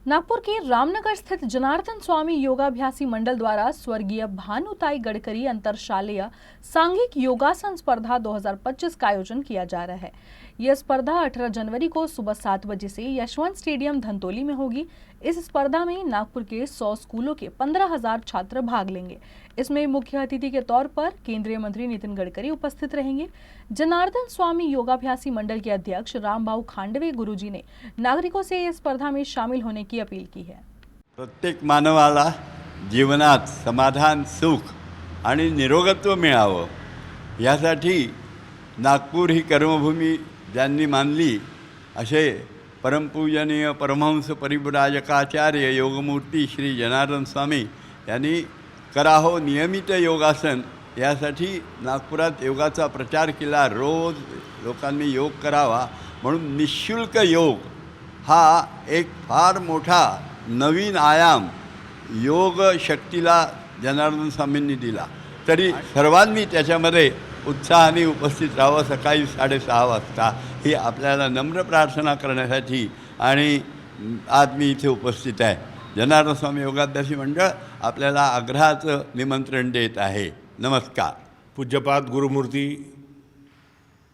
नागपुर के रामनगर स्थित जनार्दन स्वामी योगाभ्यासी मंडल द्वारा स्वर्गीय भानुताई गडकरी अंतरशालेय सांघिक योगासन स्पर्धा 2025 का आयोजन किया जा रहा है। यह स्पर्धा 18 जनवरी को सुबह 7 बजे से यशवंत स्टेडियम धंतोली में होगी। इस स्पर्धा में नागपुर के 100 स्कूलों के 15,000 छात्र भाग लेंगे। इसमें मुख्य अतिथि के तौर पर केंद्रीय मंत्री नितिन गडकरी उपस्थित रहेंगे। जनार्दन स्वामी योगाभ्यासी मंडल के अध्यक्ष रामभाऊ खांडवे गुरुजी ने नागरिकों से इस स्पर्धा में शामिल होने की अपील की है। प्रत्येक मानवाला जीवनात समाधान, सुख आणि निरोगत्व मिळावं यासाठी नागपूर ही कर्मभूमी ज्यांनी मानली असे परमपूजनीय परमहंस परिव्राजकाचार्य योगमूर्ती श्री जनार्दन स्वामी यांनी कराहो नियमित योगासन यासाठी नागपुरात योगाचा प्रचार केला। रोज लोकांनी योग करावा म्हणून निःशुल्क योग हा एक फार मोठा नवीन आयाम योग शक्तीला जनार्दन स्वामींनी दिला। तरी सर्वांनी त्याच्यामध्ये उत्साहाने उपस्थित राहावं। सकाळी 6:30 वाजता ही आपल्याला नम्र प्रार्थना करण्यासाठी आणि आज मी इथे उपस्थित आहे। जनार्दन स्वामी योगाभ्यासी मंडळ आपल्याला आग्रहाचं निमंत्रण देत आहे। नमस्कार। पूज्यपाद गुरुमूर्ती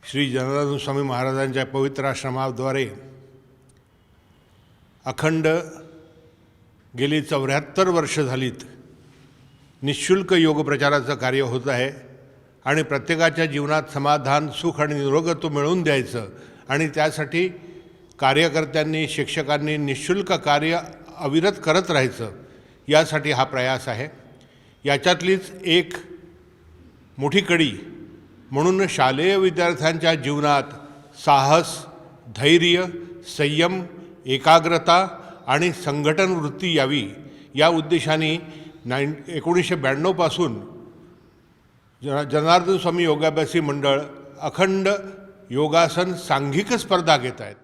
श्री जनार्दन स्वामी महाराजांच्या पवित्र आश्रमाद्वारे अखंड गेली 74 वर्ष झालीत निःशुल्क योग प्रचाराचं कार्य होत आहे आणि प्रत्येकाच्या जीवनात समाधान, सुख आणि निरोगत्व मिळवून द्यायचं आणि त्यासाठी कार्यकर्त्यांनी, शिक्षकांनी निःशुल्क कार्य अविरत करत राहायचं यासाठी हा प्रयास आहे। याच्यातलीच एक मोठी कडी म्हणून शालेय विद्यार्थ्यांच्या जीवनात साहस, धैर्य, संयम, एकाग्रता आणि संघटन वृत्ती यावी या उद्देशाने 1992 पासून जनार्दन स्वामी योगाभ्यासी मंडळ अखंड योगासन सांघिक स्पर्धा घेत आहेत।